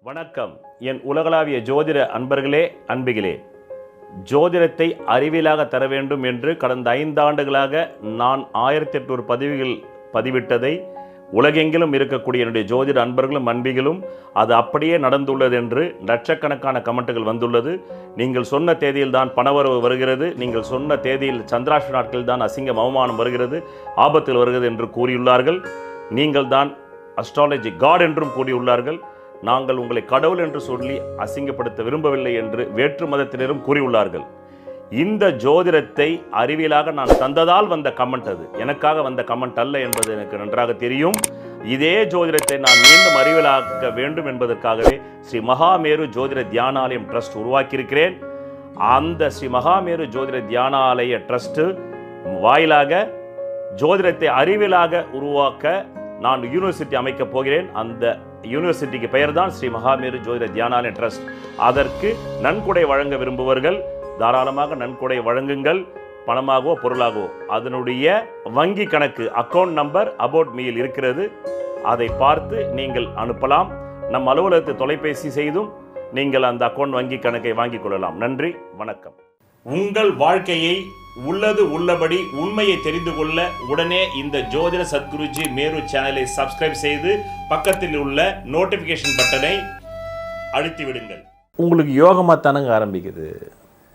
வணக்கம். என் உலகளாவிய ஜோதிட அன்பர்களே, அன்பிகளே, ஜோதிடத்தை அறிவியலாக தர வேண்டும் என்று கடந்த 5 ஆண்டுகளாக நான் 1800 பதிவுகள் பதிவிட்டதை உலகெங்கிலும் இருக்கக்கூடிய என்னுடைய ஜோதிட அன்பர்களும் அன்பிகளும் அது அப்படியே நடந்துள்ளது என்று லட்சக்கணக்கான கமெண்ட்டுகள் வந்துள்ளது. நீங்கள் சொன்ன தேதியில் தான் பணவரவு வருகிறது, நீங்கள் சொன்ன தேதியில் சந்திராஷ்ட நாட்களில் தான் அசிங்கம் அவமானம் வருகிறது, ஆபத்தில் வருகிறது என்று கூறியுள்ளார்கள். நீங்கள் தான் அஸ்ட்ராலஜி காட் என்றும் கூறியுள்ளார்கள். நாங்கள் உங்களை கடவுள் என்று சொல்லி அசிங்கப்படுத்த விரும்பவில்லை என்று வேற்று மதத்தினரும் கூறியுள்ளார்கள். இந்த ஜோதிடத்தை அறிவியலாக நான் தந்ததால் வந்த கமெண்ட், அது எனக்காக வந்த கமெண்ட் அல்ல என்பது எனக்கு நன்றாக தெரியும். இதே ஜோதிடத்தை நான் மீண்டும் அறிவியலாக்க வேண்டும் என்பதற்காகவே ஸ்ரீ மகாமேரு ஜோதிட தியானாலயம் ட்ரஸ்ட் உருவாக்கியிருக்கிறேன். அந்த ஸ்ரீ மகாமேரு ஜோதிட தியானாலய ட்ரஸ்ட் வாயிலாக ஜோதிடத்தை அறிவியலாக உருவாக்க நான் யூனிவர்சிட்டி அமைக்கப் போகிறேன். அந்த யூனிவர்சிட்டிக்கு பெயர் தான் ஸ்ரீ மகாமேரு ஜோதிட தியானாலய ட்ரஸ்ட். அதற்கு நன்கொடை வழங்க விரும்புவர்கள் தாராளமாக நன்கொடை வழங்குங்கள், பணமாகவோ பொருளாகவோ. அதனுடைய வங்கி கணக்கு அக்கௌண்ட் நம்பர் அபவுட் மீயில் இருக்கிறது, அதை பார்த்து நீங்கள் அனுப்பலாம். நம் அலுவலகத்தை தொலைபேசி செய்தும் நீங்கள் அந்த அக்கௌண்ட் வங்கி கணக்கை வாங்கிக் கொள்ளலாம். நன்றி, வணக்கம். உங்கள் வாழ்க்கையை உள்ளது உள்ளபடி உண்மையை தெரிந்து கொள்ள உடனே இந்த ஜோதிட சத்குருஜி மேரு சேனலை சப்ஸ்கிரைப் செய்து பக்கத்தில் உள்ள நோட்டிஃபிகேஷன் பட்டனை அழுத்தி விடுங்கள். உங்களுக்கு யோகமாக தானங்க ஆரம்பிக்குது.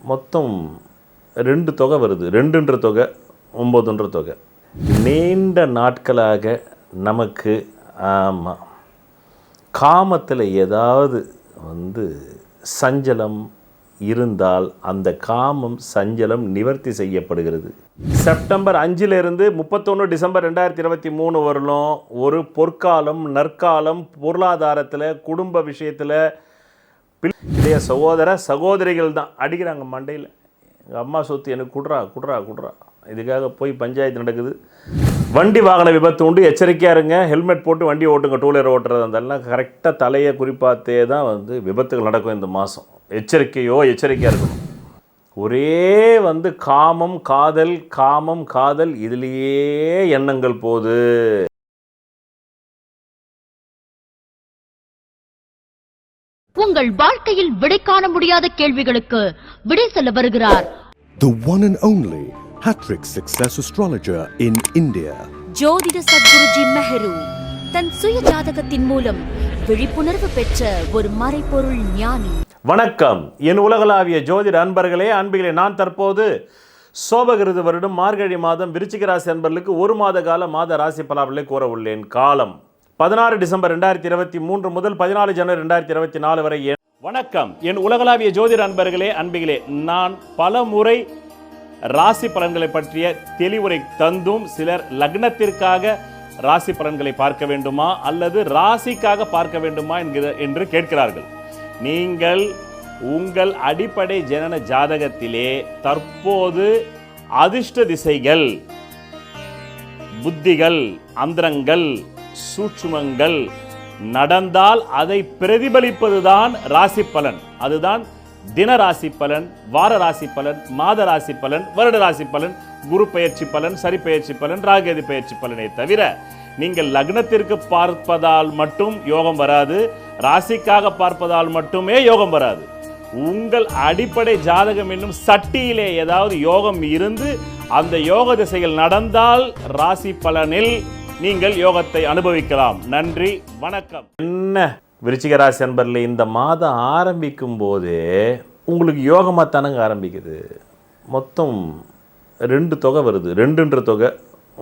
மொத்தம் 2 தொகை வருது, 2ன்ற தொகை 9ன்ற தொகை. நீண்ட நாட்களாக நமக்கு காமத்தில் ஏதாவது சஞ்சலம் இருந்தால் அந்த காமம் சஞ்சலம் நிவர்த்தி செய்யப்படுகிறது. செப்டம்பர் 5லிருந்து 31 டிசம்பர் 2023 வரலும் ஒரு பொற்காலம், நற்காலம். பொருளாதாரத்தில், குடும்ப விஷயத்தில் இளைய சகோதர சகோதரிகள் தான் அடிக்கிறாங்க மண்டையில். எங்கள் அம்மா சொத்து எனக்கு குடுறா குடுறா குடுறா, இதுக்காக போய் பஞ்சாயத்து நடக்குது. வண்டி வாகன விபத்து உண்டு, எச்சரிக்கையாக இருங்க. ஹெல்மெட் போட்டு வண்டி ஓட்டுங்க. டூ வீலர் ஓட்டுறது அதெல்லாம் கரெக்டாக தலையை குறிப்பாத்தே தான் விபத்துகள் நடக்கும் இந்த மாதம். எச்சரிக்கையாக இருக்கணும். ஒரே காமம் காதல், காமம் காதல், இதுலேயே எண்ணங்கள் போகுது. உங்கள் வாழ்க்கையில் விடை காண முடியாத கேள்விகளுக்கு விடை சொல்ல வருகிறார் the one and only Hattrick Success Astrologer in India. ஜோதிட சத்குருஜி மெஹரு தன் சுய ஜாதகத்தின் மூலம் விழிப்புணர்வு பெற்ற ஒரு மறைபொருள் ஞானி. வணக்கம் என் உலகளாவிய ஜோதிட அன்பர்களே, அன்பிகளே. நான் தற்போது சோபகிருது வருடம் மார்கழி மாதம் விருச்சிக ராசி அன்பர்களுக்கு 1 மாத கால மாத ராசி பலாபலனை கூற உள்ளேன். காலம் 16 டிசம்பர் 2023 முதல் 14 ஜனவரி 2024 வரை. வணக்கம் என் உலகளாவிய ஜோதிட அன்பர்களே, அன்பிகளே. நான் பல முறை ராசி பலன்களை பற்றிய தெளிவுரை தந்தும் சிலர் லக்னத்திற்காக ராசி பலன்களை பார்க்க வேண்டுமா அல்லது ராசிக்காக பார்க்க வேண்டுமா என்று கேட்கிறார்கள். நீங்கள் உங்கள் அடிப்படை ஜனன ஜாதகத்திலே தற்போது அதிர்ஷ்ட திசைகள், புத்திகள், அந்தரங்கள், சூட்சுமங்கள் நடந்தால் அதை பிரதிபலிப்பதுதான் ராசி பலன். அதுதான் தின ராசி பலன், வார ராசி பலன், மாத ராசி பலன், வருட ராசி பலன், குரு பெயர்ச்சி பலன், சரி பெயர்ச்சி பலன், ராகேது பெயர்ச்சி பலனை தவிர நீங்கள் லக்னத்திற்கு பார்ப்பதால் மட்டும் யோகம் வராது, ராசிக்காக பார்ப்பதால் மட்டுமே யோகம் வராது. உங்கள் அடிப்படை ஜாதகம் என்னும் சட்டியிலே ஏதாவது யோகம் இருந்து அந்த யோக திசைகள் நடந்தால் ராசி பலனில் நீங்கள் யோகத்தை அனுபவிக்கலாம். நன்றி, வணக்கம். என்ன விருச்சிக ராசி அன்பர்களே, இந்த மாதம் ஆரம்பிக்கும் போதே உங்களுக்கு யோகமாக தானங்க ஆரம்பிக்குது. மொத்தம் 2 தொகை வருது, 2ன்ற தொகை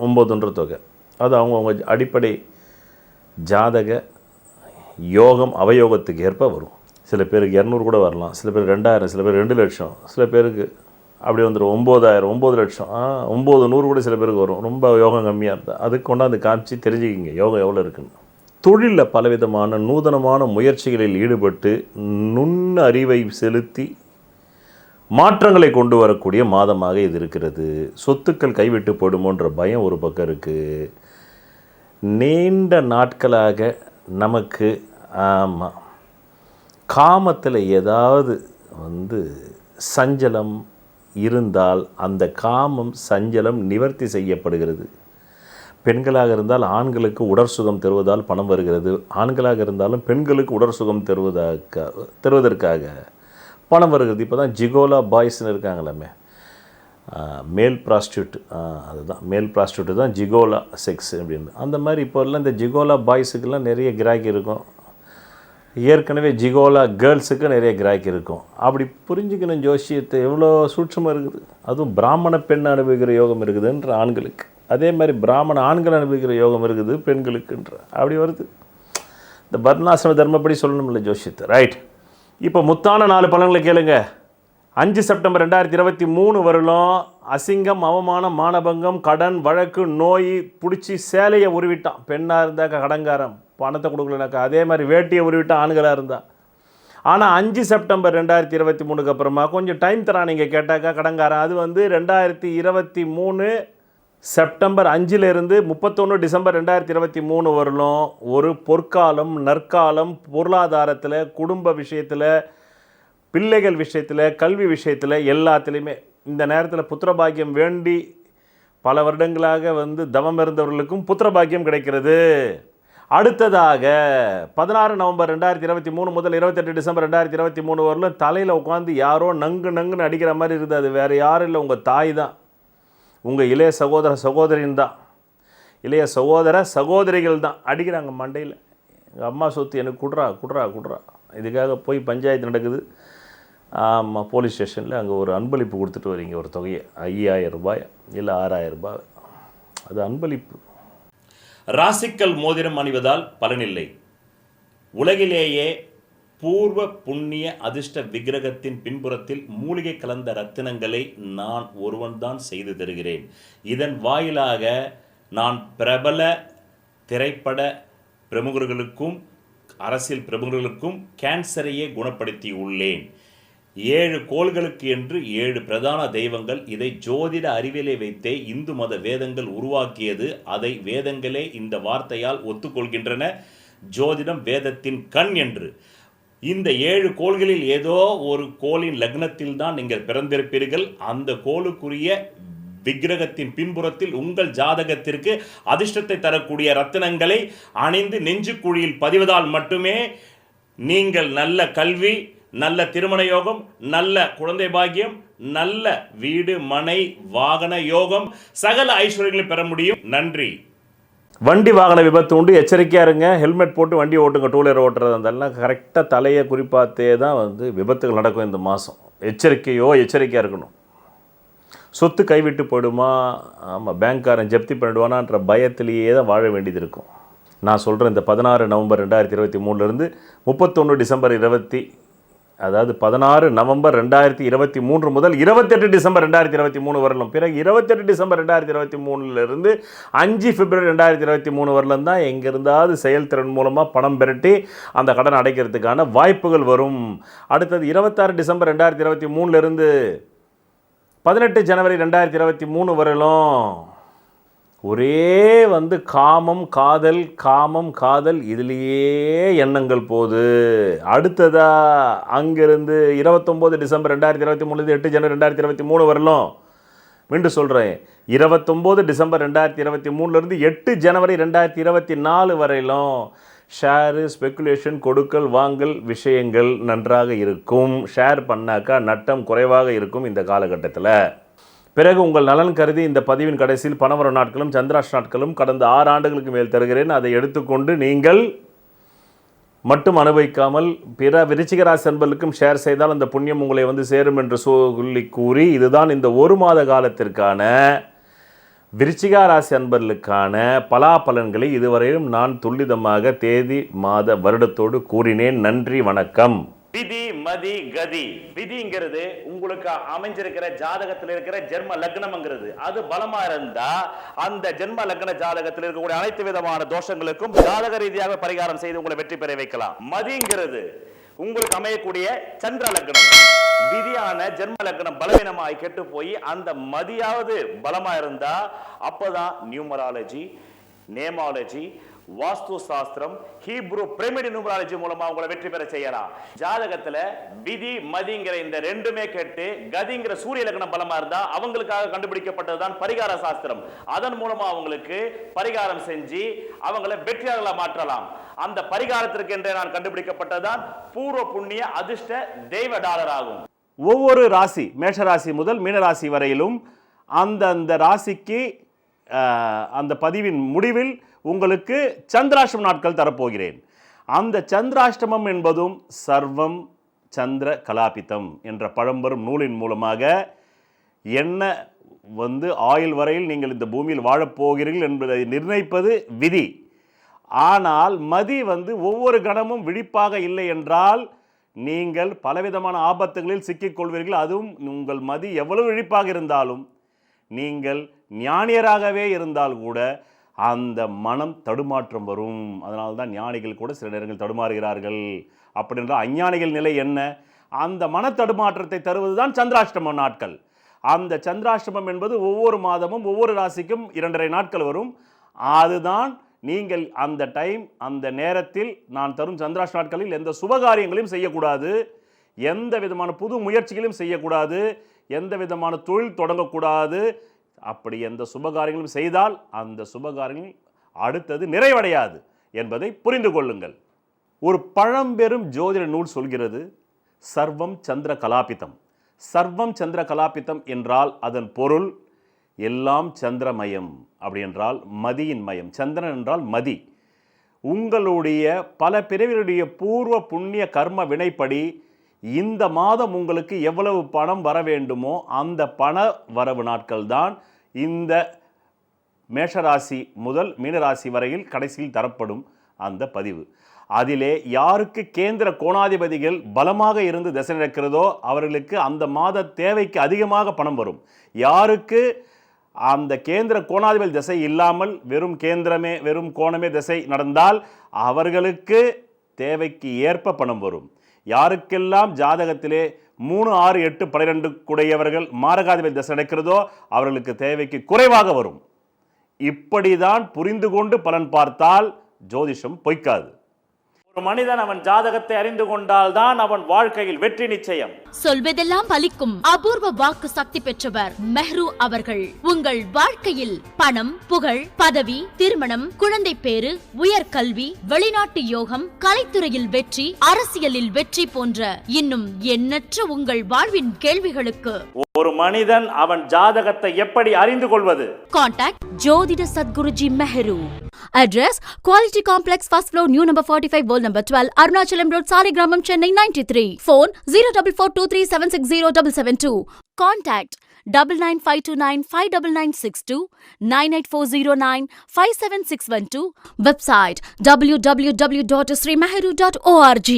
9ன்ற தொகை. அது அவங்க அடிப்படை ஜாதக யோகம் அவயோகத்துக்கு ஏற்ப வரும். சில பேருக்கு 200 கூட வரலாம், சில பேர் 2000, சில பேர் 2 லட்சம், சில பேருக்கு அப்படி வந்துடும் 9000, 9 லட்சம், 900 கூட சில பேருக்கு வரும். ரொம்ப யோகம் கம்மியாக இருந்தால் அதுக்கு கொண்டாந்து காமிச்சு தெரிஞ்சுக்கிங்க யோகம் எவ்வளோ இருக்குன்னு. தொழிலில் பலவிதமான நூதனமான முயற்சிகளில் ஈடுபட்டு நுண்ண அறிவை செலுத்தி மாற்றங்களை கொண்டு வரக்கூடிய மாதமாக இது இருக்கிறது. சொத்துக்கள் கைவிட்டு போடுமோன்ற பயம் ஒரு பக்கம் இருக்குது. நீண்ட நாட்களாக நமக்கு காமத்தில் ஏதாவது சஞ்சலம் இருந்தால் அந்த காமம் சஞ்சலம் நிவர்த்தி செய்யப்படுகிறது. பெண்களாக இருந்தால் ஆண்களுக்கு உடற்சுகம் தருவதால் பணம் வருகிறது, ஆண்களாக இருந்தாலும் பெண்களுக்கு உடற்சுகம் தருவதற்காக பணம் வருகிறது. இப்போ தான் ஜிகோலா பாய்ஸ்னு இருக்காங்களாமே, மேல் ப்ராஸ்டியூட், அதுதான் மேல் ப்ராஸ்டியூட்டு தான் ஜிகோலா செக்ஸ் அப்படின்னு. அந்த மாதிரி இப்போல்லாம் இந்த ஜிகோலா பாய்ஸுக்கெல்லாம் நிறைய கிராக்கி இருக்கும், ஏற்கனவே ஜிகோலா கேர்ள்ஸுக்கு நிறைய கிராக்கி இருக்கும். அப்படி புரிஞ்சுக்கணும் ஜோசியத்தை, எவ்வளோ சூட்சமாக இருக்குது. அதுவும் பிராமண பெண் அனுபவிக்கிற யோகம் இருக்குதுன்ற ஆண்களுக்கு, அதே மாதிரி பிராமண ஆண்கள் அனுபவிக்கிற யோகம் இருக்குது பெண்களுக்குன்ற, அப்படி வருது. இந்த வர்ணாசிரம தர்மப்படி சொல்லணும்ல ஜோசியத்தை, ரைட். இப்போ முத்தான 4 பலன்களை கேளுங்க. 5 செப்டம்பர் 2023 வருடம் அசிங்கம், அவமானம், மானபங்கம், கடன், வழக்கு, நோய், பிடிச்சி சேலையை உருவிட்டான் பெண்ணாக இருந்தாக்கா கடங்காரம், பணத்தை கொடுக்கலனாக்கா. அதே மாதிரி வேட்டியை உருவிட்டான் ஆண்களாக இருந்தால். ஆனால் 5 செப்டம்பர் 2023 அப்புறமா கொஞ்சம் டைம் தரான் நீங்கள் கேட்டாக்கா கடங்காரன். அது வந்து 2023 செப்டம்பர் 5லிருந்து 31 டிசம்பர் 2023 வரலும் ஒரு பொற்காலம், நற்காலம். பொருளாதாரத்தில், குடும்ப விஷயத்தில், பிள்ளைகள் விஷயத்தில், கல்வி விஷயத்தில், எல்லாத்துலேயுமே இந்த நேரத்தில் புத்திரபாக்கியம் வேண்டி பல வருடங்களாக வந்து தவம் இருந்தவர்களுக்கும் புத்திரபாக்கியம் கிடைக்கிறது. அடுத்ததாக 16 நவம்பர் 2023 முதல் 28 டிசம்பர் 2023 வரலும் தலையில் உட்காந்து யாரோ நங்குன்னு அடிக்கிற மாதிரி இருக்குது. அது வேறு யாரும் இல்லை, உங்கள் தாய் தான், உங்கள் இளைய சகோதர சகோதரின் தான், இளைய சகோதர சகோதரிகள் தான் அடிக்கிறாங்க மண்டையில். எங்கள் அம்மா சொத்து எனக்கு குடுறா. இதுக்காக போய் பஞ்சாயத்து நடக்குது. ஆமாம், போலீஸ் ஸ்டேஷனில் அங்கே ஒரு அன்பளிப்பு கொடுத்துட்டு வரீங்க, ஒரு தொகையை 5000 ரூபாய் இல்லை 6000 ரூபாய், அது அன்பளிப்பு. ராசிக்கல் மோதிரம் அணிவதால் பலனில்லை. உலகிலேயே பூர்வ புண்ணிய அதிர்ஷ்ட விக்கிரகத்தின் பின்புறத்தில் மூலிகை கலந்த ரத்தினங்களை நான் ஒருவன்தான் செய்து தருகிறேன். இதன் வாயிலாக நான் பிரபல திரைப்பட பிரமுகர்களுக்கும் அரசியல் பிரமுகர்களுக்கும் கேன்சரையே குணப்படுத்தி உள்ளேன். 7 கோள்களுக்கு என்று 7 பிரதான தெய்வங்கள். இதை ஜோதிட அறிவியலை வைத்தே இந்து மத வேதங்கள் உருவாக்கியது. அதை வேதங்களே இந்த வார்த்தையால் ஒத்துக்கொள்கின்றன, ஜோதிடம் வேதத்தின் கண் என்று. இந்த 7 கோள்களில் ஏதோ ஒரு கோளின் லக்னத்தில் தான் நீங்கள் பிறந்திருப்பீர்கள். அந்த கோளுக்குரிய விக்கிரகத்தின் பின்புறத்தில் உங்கள் ஜாதகத்திற்கு அதிர்ஷ்டத்தை தரக்கூடிய ரத்தினங்களை அணிந்து நெஞ்சுக்குழியில் பதிவதால் மட்டுமே நீங்கள் நல்ல கல்வி, நல்ல திருமண யோகம், நல்ல குழந்தை பாக்கியம், நல்ல வீடு மனை வாகன யோகம், சகல ஐஸ்வர்யங்களை பெற முடியும். நன்றி. வண்டி வாகன விபத்து உண்டு, எச்சரிக்கையாக இருங்க. ஹெல்மெட் போட்டு வண்டி ஓட்டுங்க. டூ வீலர் ஓட்டுறது அதெல்லாம் கரெக்டாக தலையை குறிப்பாத்தே தான் வந்து விபத்துகள் நடக்கும் இந்த மாதம். எச்சரிக்கையாக இருக்கணும். சொத்து கைவிட்டு போயிடுமா, ஆமாம் பேங்க்காரன் ஜப்தி பண்ணிடுவானான்ற பயத்திலேயே தான் வாழ வேண்டியது இருக்கும். நான் சொல்கிறேன், இந்த 16 நவம்பர் 2023 31 டிசம்பர் 16 நவம்பர் 2023 முதல் 28 டிசம்பர் 2023 வரலும், பிறகு 28 டிசம்பர் 2023 5 பிப்ரவரி 2023 வரலும் தான் எங்கிருந்தாவது செயல்திறன் மூலமாக பணம் பெரட்டி அந்த கடன் அடைக்கிறதுக்கான வாய்ப்புகள் வரும். அடுத்தது 26 டிசம்பர் 2023 18 ஜனவரி 2023 வரலும் ஒரே வந்து காமம் காதல் இதுலேயே எண்ணங்கள் போகுது. அடுத்ததா அங்கிருந்து 29 டிசம்பர் 2023 8 ஜனவரி 2023 வரலும், மீண்டும் சொல்கிறேன், 29 டிசம்பர் 2023 8 ஜனவரி 2024 வரையிலும் ஷேரு, ஸ்பெக்குலேஷன், கொடுக்கல் வாங்கல் விஷயங்கள் நன்றாக இருக்கும். ஷேர் பண்ணாக்கா நட்டம் குறைவாக இருக்கும் இந்த காலகட்டத்தில். பிறகு உங்கள் நலன் கருதி இந்த பதிவின் கடைசியில் பணவர நாட்களும் சந்திராஷ் நாட்களும் கடந்த 6 ஆண்டுகளுக்கு மேல் தருகிறேன். அதை எடுத்துக்கொண்டு நீங்கள் மட்டும் அனுபவிக்காமல் பிற விருச்சிக ராசி அன்பர்களுக்கும் ஷேர் செய்தால் அந்த புண்ணியம் உங்களை வந்து சேரும் என்று சொல்லி கூறி, இதுதான் இந்த 1 மாத காலத்திற்கான விருச்சிக ராசி அன்பர்களுக்கான பலாபலன்களை இதுவரையிலும் நான் துல்லிதமாக தேதி மாத வருடத்தோடு கூறினேன். நன்றி, வணக்கம். விதி மதி கதி. விதிங்கிறது உங்களுக்கு அமைஞ்சிருக்கிற ஜாதகத்தில் இருக்கிற ஜென்ம லக்னம்ங்கிறது. அது பலமா இருந்தா அந்த ஜென்ம லக்ன ஜாதகத்தில் இருக்கக்கூடிய அனைத்து விதமான தோஷங்களுக்கும் ஜாதக ரீதியாக பரிகாரம் செய்து உங்களை வெற்றி பெற வைக்கலாம். மதிங்கிறது உங்களுக்கு அமையக்கூடிய சந்திர லக்னம். விதியான ஜென்ம லக்னம் பலவீனமாய் கெட்டு போய் அந்த மதியாவது பலமா இருந்தா அப்பதான் நியூமராலஜி, நேமாலஜி, வாஸ்து சாஸ்திரம், ஹீப்ரு பிரமிட் நியூமராலஜி மூலமா உங்களை வெற்றி பெற செய்யலாம். ஜாதகத்துல விதி மதிங்கிற இந்த ரெண்டுமே கேட்டு கதிங்கிற சூரிய லக்னம் பலமா இருந்தா அவங்களுக்காக கண்டுபிடிக்கப்பட்டதுதான் பரிகார சாஸ்திரம். அதன் மூலமா அவங்களுக்கு பரிகாரம் செஞ்சு அவங்களை வெற்றியாளர்களா மாற்றலாம். அந்த பரிகாரத்திற்கு என்றே நான் கண்டுபிடிக்கப்பட்டதுதான் பூர்வ புண்ணிய அதிர்ஷ்ட தெய்வ டாலர் ஆகும். ஒவ்வொரு ராசி, மேஷராசி முதல் மீனராசி வரையிலும் அந்த ராசிக்கு அந்த பதிவின் முடிவில் உங்களுக்கு சந்திராஷ்டம நாட்கள் தரப்போகிறேன். அந்த சந்திராஷ்டமம் என்பதும் சர்வம் சந்திர கலாபிதம் என்ற பழம்பெரும் நூலின் மூலமாக என்ன ஆயுள் வரையில் நீங்கள் இந்த பூமியில் வாழப்போகிறீர்கள் என்பதை நிர்ணயிப்பது விதி. ஆனால் மதி ஒவ்வொரு கணமும் விழிப்பாக இல்லை என்றால் நீங்கள் பலவிதமான ஆபத்துகளில் சிக்கிக்கொள்வீர்கள். அதுவும் உங்கள் மதி எவ்வளவு விழிப்பாக இருந்தாலும், நீங்கள் ஞானியராகவே இருந்தால் கூட அந்த மனம் தடுமாற்றம் வரும். அதனால்தான் ஞானிகள் கூட சில நேரங்கள் தடுமாறுகிறார்கள். அப்படி என்றால் அஞ்ஞானிகள் நிலை என்ன? அந்த மன தடுமாற்றத்தை தருவதுதான் சந்திராஷ்டம நாட்கள். அந்த சந்திராஷ்டமம் என்பது ஒவ்வொரு மாதமும் ஒவ்வொரு ராசிக்கும் 2.5 நாட்கள் வரும். அதுதான் நீங்கள் அந்த டைம், அந்த நேரத்தில் நான் தரும் சந்திராஷ்டம நாட்களில் எந்த சுபகாரியங்களையும் செய்யக்கூடாது, எந்த விதமான புது முயற்சிகளையும் செய்யக்கூடாது, எந்த விதமான தொழில் தொடங்கக்கூடாது. அப்படி எந்த சுபகாரியங்களும் செய்தால் அந்த சுபகாரியங்கள் அடுத்தது நிறைவடையாது என்பதை புரிந்து கொள்ளுங்கள். ஒரு பழம்பெரும் ஜோதிட நூல் சொல்கிறது, சர்வம் சந்திர கலாபிதம். சர்வம் சந்திர கலாபிதம் என்றால் அதன் பொருள் எல்லாம் சந்திரமயம். அப்படி என்றால் மதியின் மயம். சந்திரன் என்றால் மதி. உங்களுடைய பல பிறவிகளுடைய பூர்வ புண்ணிய கர்ம வினைப்படி இந்த மாதம் உங்களுக்கு எவ்வளவு பணம் வர வேண்டுமோ அந்த பண வரவு நாட்கள் தான் இந்த மேஷராசி முதல் மீனராசி வரையில் கடைசியில் தரப்படும் அந்த பதிவு. அதிலே யாருக்கு கேந்திர கோணாதிபதிகள் பலமாக இருந்து திசை நடக்கிறதோ அவர்களுக்கு அந்த மாத தேவைக்கு அதிகமாக பணம் வரும். யாருக்கு அந்த கேந்திர கோணாதிபதி திசை இல்லாமல் வெறும் கோணமே திசை நடந்தால் அவர்களுக்கு தேவைக்கு ஏற்ப பணம் வரும். யாருக்கெல்லாம் ஜாதகத்திலே 3, 6, 8, 12 கூடையவர்கள் மாரகாதிபதி திசை நடக்கிறதோ அவர்களுக்கு தேவைக்கு குறைவாக வரும். இப்படிதான் புரிந்து கொண்டு பலன் பார்த்தால் ஜோதிஷம் பொய்க்காது. ஒரு மனிதன் அவன் ஜாதகத்தை அறிந்து கொண்டால் தான் அவன் வாழ்க்கையில் வெற்றி நிச்சயம். சொல்வதெல்லாம் பலிக்கும் அபூர்வ வாக்கு சக்தி பெற்றவர் மெஹ்ரு அவர்கள். உங்கள் வாழ்க்கையில் பணம், புகழ், பதவி, திருமணம், குழந்தை பேறு, உயர்கல்வி, வெளிநாட்டு யோகம், கலைத்துறையில் வெற்றி, அரசியலில் வெற்றி போன்ற இன்னும் எண்ணற்ற உங்கள் வாழ்வின் கேள்விகளுக்கு ஒரு மனிதன் அவன் ஜாதகத்தை எப்படி அறிந்து கொள்வது? கான்டாக்ட் ஜோதிட Sadguruji Mehru. Address Quality Complex, first floor, new number 45, wall number 12, Arunachalam Road, Saligramam, Chennai 93. Phone 0442376072. Contact 9952959962, 98409 57612. Website www.srimeheru.org.